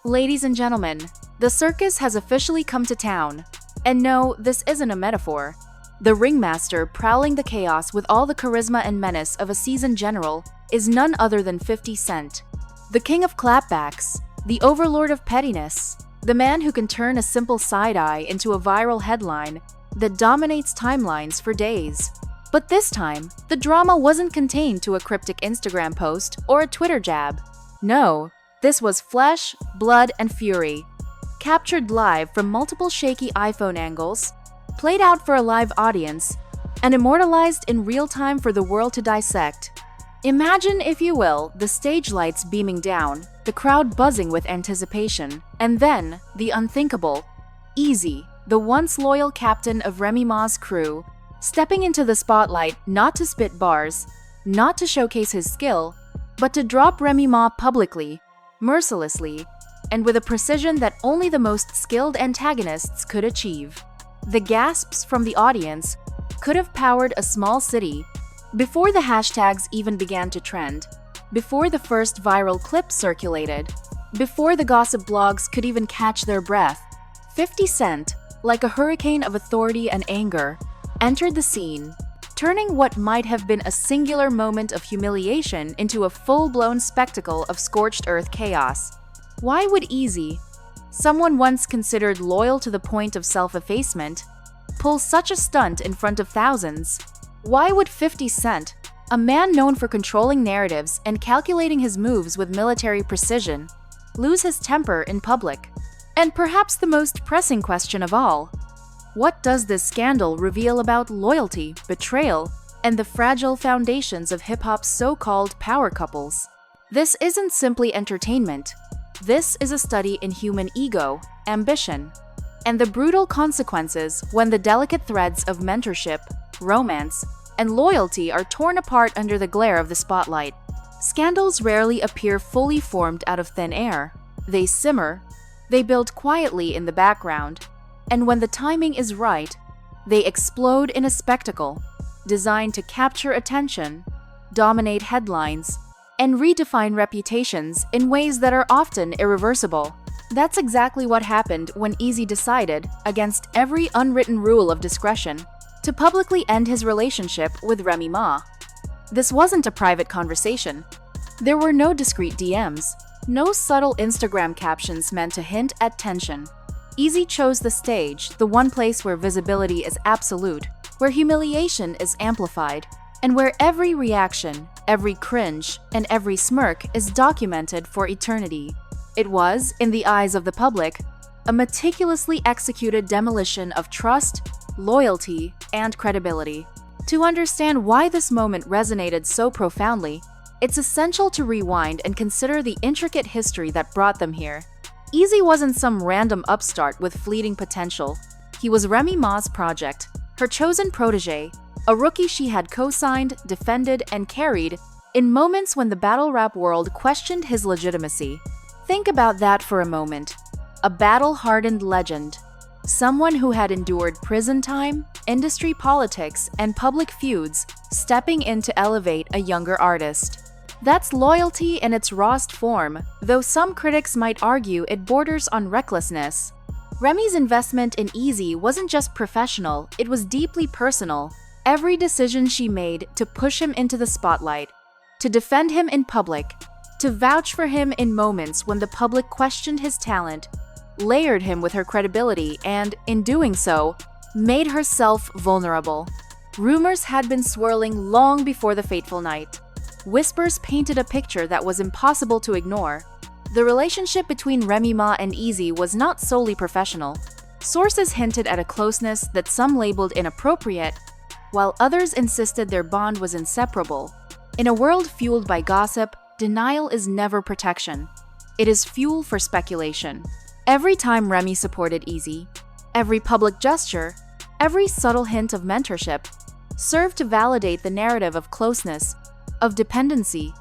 Ladies and gentlemen, the circus has officially come to town. And no, this isn't a metaphor. The ringmaster prowling the chaos with all the charisma and menace of a seasoned general is none other than 50 Cent. The king of clapbacks, the overlord of pettiness, the man who can turn a simple side-eye into a viral headline that dominates timelines for days. But this time, the drama wasn't contained to a cryptic Instagram post or a Twitter jab. No, this was flesh, blood, and fury. Captured live from multiple shaky iPhone angles, played out for a live audience, and immortalized in real time for the world to dissect. Imagine, if you will, the stage lights beaming down, the crowd buzzing with anticipation, and then the unthinkable. Eazy, the once loyal captain of Remy Ma's crew, stepping into the spotlight not to spit bars, not to showcase his skill, but to drop Remy Ma publicly, mercilessly, and with a precision that only the most skilled antagonists could achieve. The gasps from the audience could have powered a small city before the hashtags even began to trend, before the first viral clip circulated, before the gossip blogs could even catch their breath. 50 Cent, like a hurricane of authority and anger, entered the scene, turning what might have been a singular moment of humiliation into a full-blown spectacle of scorched earth chaos. Why would Eazy, someone once considered loyal to the point of self-effacement, pull such a stunt in front of thousands? Why would 50 Cent, a man known for controlling narratives and calculating his moves with military precision, lose his temper in public? And perhaps the most pressing question of all, what does this scandal reveal about loyalty, betrayal, and the fragile foundations of hip-hop's so-called power couples? This isn't simply entertainment. This is a study in human ego, ambition, and the brutal consequences when the delicate threads of mentorship, romance, and loyalty are torn apart under the glare of the spotlight. Scandals rarely appear fully formed out of thin air. They simmer, they build quietly in the background, and when the timing is right, they explode in a spectacle designed to capture attention, dominate headlines, and redefine reputations in ways that are often irreversible. That's exactly what happened when Eazy decided, against every unwritten rule of discretion, to publicly end his relationship with Remy Ma. This wasn't a private conversation. There were no discreet DMs, no subtle Instagram captions meant to hint at tension. Eazy chose the stage, the one place where visibility is absolute, where humiliation is amplified, and where every reaction, every cringe, and every smirk is documented for eternity. It was, in the eyes of the public, a meticulously executed demolition of trust, loyalty, and credibility. To understand why this moment resonated so profoundly, it's essential to rewind and consider the intricate history that brought them here. Eazy wasn't some random upstart with fleeting potential. He was Remy Ma's project, her chosen protege, a rookie she had co-signed, defended, and carried in moments when the battle rap world questioned his legitimacy. Think about that for a moment. A battle-hardened legend. Someone who had endured prison time, industry politics, and public feuds, stepping in to elevate a younger artist. That's loyalty in its rawest form, though some critics might argue it borders on recklessness. Remy's investment in Eazy wasn't just professional, it was deeply personal. Every decision she made to push him into the spotlight, to defend him in public, to vouch for him in moments when the public questioned his talent, layered him with her credibility and, in doing so, made herself vulnerable. Rumors had been swirling long before the fateful night. Whispers painted a picture that was impossible to ignore. The relationship between Remy Ma and Eazy was not solely professional. Sources hinted at a closeness that some labeled inappropriate, while others insisted their bond was inseparable. In a world fueled by gossip, denial is never protection. It is fuel for speculation. Every time Remy supported Eazy, every public gesture, every subtle hint of mentorship, served to validate the narrative of closeness, of dependency,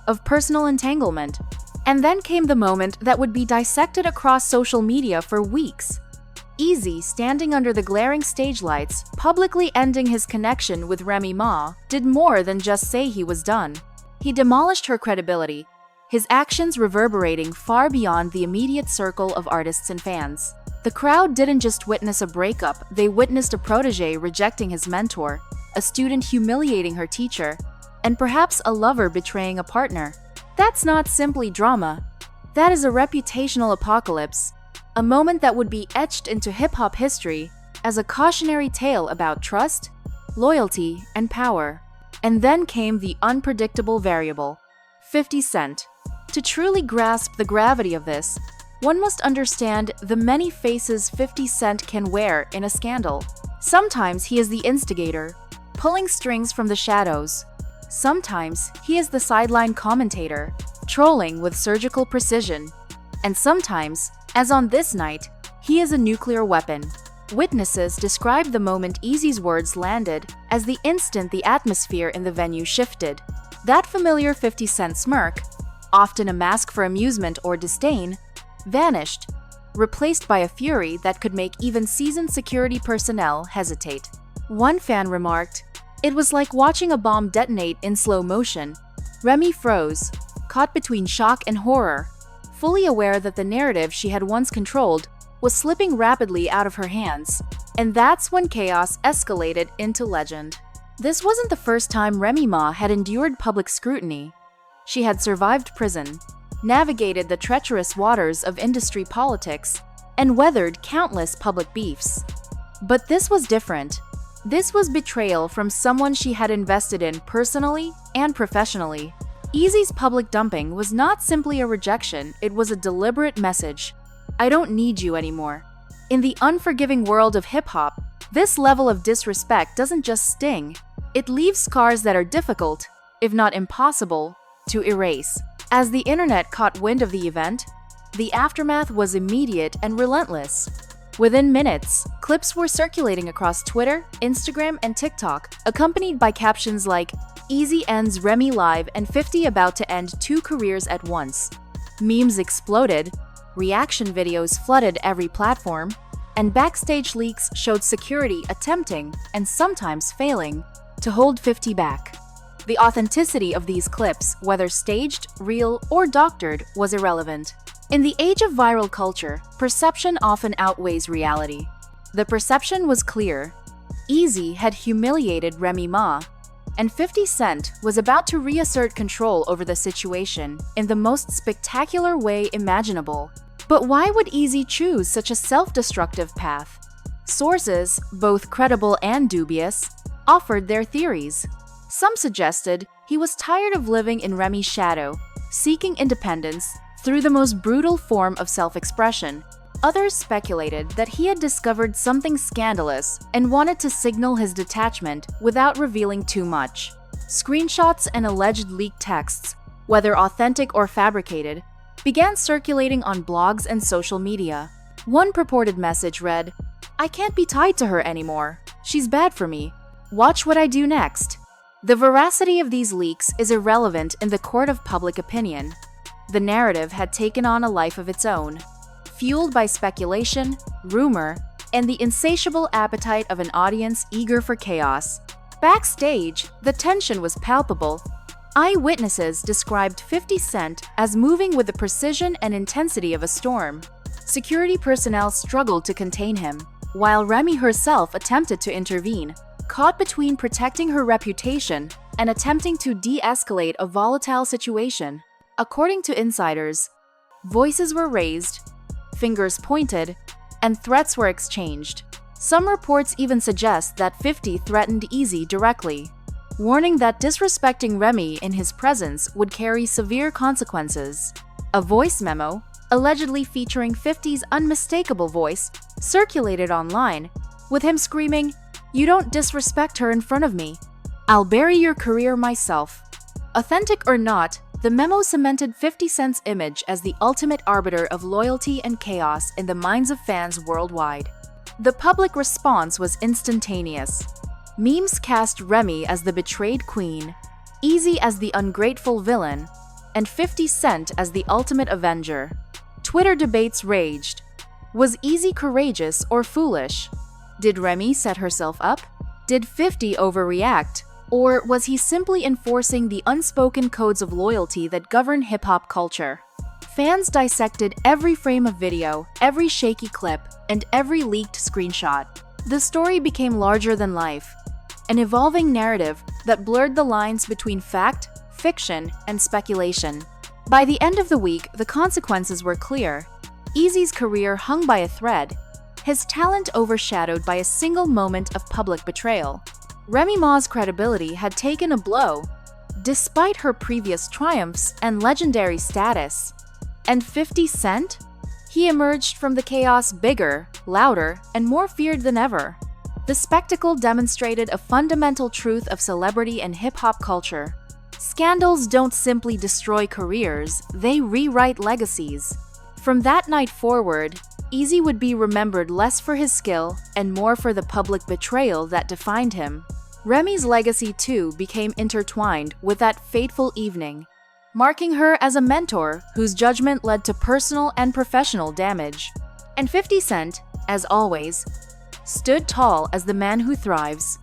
of personal entanglement. And then came the moment that would be dissected across social media for weeks. Eazy, standing under the glaring stage lights, publicly ending his connection with Remy Ma, did more than just say he was done. He demolished her credibility, his actions reverberating far beyond the immediate circle of artists and fans. The crowd didn't just witness a breakup, they witnessed a protege rejecting his mentor, a student humiliating her teacher, and perhaps a lover betraying a partner. That's not simply drama. That is a reputational apocalypse, a moment that would be etched into hip-hop history as a cautionary tale about trust, loyalty, and power. And then came the unpredictable variable, 50 Cent. To truly grasp the gravity of this, one must understand the many faces 50 Cent can wear in a scandal. Sometimes he is the instigator, pulling strings from the shadows. Sometimes he is the sideline commentator, trolling with surgical precision. And sometimes, as on this night, he is a nuclear weapon. Witnesses describe the moment Eazy's words landed as the instant the atmosphere in the venue shifted. That familiar 50 Cent smirk, often a mask for amusement or disdain, vanished, replaced by a fury that could make even seasoned security personnel hesitate. One fan remarked, "It was like watching a bomb detonate in slow motion." Remy froze, caught between shock and horror, fully aware that the narrative she had once controlled was slipping rapidly out of her hands. And that's when chaos escalated into legend. This wasn't the first time Remy Ma had endured public scrutiny. She had survived prison, navigated the treacherous waters of industry politics, and weathered countless public beefs. But this was different. This was betrayal from someone she had invested in personally and professionally. Eazy's public dumping was not simply a rejection, it was a deliberate message. I don't need you anymore. In the unforgiving world of hip-hop, this level of disrespect doesn't just sting. It leaves scars that are difficult, if not impossible, to erase. As the internet caught wind of the event, the aftermath was immediate and relentless. Within minutes, clips were circulating across Twitter, Instagram, and TikTok, accompanied by captions like, "Eazy ends Remy live and 50 about to end 2 careers at once." Memes exploded, reaction videos flooded every platform, and backstage leaks showed security attempting, and sometimes failing, to hold 50 back. The authenticity of these clips, whether staged, real, or doctored, was irrelevant. In the age of viral culture, perception often outweighs reality. The perception was clear. Eazy had humiliated Remy Ma, and 50 Cent was about to reassert control over the situation in the most spectacular way imaginable. But why would Eazy choose such a self-destructive path? Sources, both credible and dubious, offered their theories. Some suggested he was tired of living in Remy's shadow, seeking independence through the most brutal form of self-expression. Others speculated that he had discovered something scandalous and wanted to signal his detachment without revealing too much. Screenshots and alleged leaked texts, whether authentic or fabricated, began circulating on blogs and social media. One purported message read, "I can't be tied to her anymore. She's bad for me. Watch what I do next." The veracity of these leaks is irrelevant in the court of public opinion. The narrative had taken on a life of its own, fueled by speculation, rumor, and the insatiable appetite of an audience eager for chaos. Backstage, the tension was palpable. Eyewitnesses described 50 Cent as moving with the precision and intensity of a storm. Security personnel struggled to contain him, while Remy herself attempted to intervene, caught between protecting her reputation and attempting to de-escalate a volatile situation. According to insiders, voices were raised, fingers pointed, and threats were exchanged. Some reports even suggest that 50 threatened Eazy directly, warning that disrespecting Remy in his presence would carry severe consequences. A voice memo, allegedly featuring 50's unmistakable voice, circulated online, with him screaming, "You don't disrespect her in front of me. I'll bury your career myself." Authentic or not, the memo cemented 50 Cent's image as the ultimate arbiter of loyalty and chaos in the minds of fans worldwide. The public response was instantaneous. Memes cast Remy as the betrayed queen, Eazy as the ungrateful villain, and 50 Cent as the ultimate avenger. Twitter debates raged. Was Eazy courageous or foolish? Did Remy set herself up? Did 50 overreact? Or was he simply enforcing the unspoken codes of loyalty that govern hip-hop culture? Fans dissected every frame of video, every shaky clip, and every leaked screenshot. The story became larger than life, an evolving narrative that blurred the lines between fact, fiction, and speculation. By the end of the week, the consequences were clear. Eazy's career hung by a thread, his talent overshadowed by a single moment of public betrayal. Remy Ma's credibility had taken a blow, despite her previous triumphs and legendary status. And 50 Cent? He emerged from the chaos bigger, louder, and more feared than ever. The spectacle demonstrated a fundamental truth of celebrity and hip-hop culture. Scandals don't simply destroy careers, they rewrite legacies. From that night forward, Eazy would be remembered less for his skill and more for the public betrayal that defined him. Remy's legacy too became intertwined with that fateful evening, marking her as a mentor whose judgment led to personal and professional damage. And 50 Cent, as always, stood tall as the man who thrives,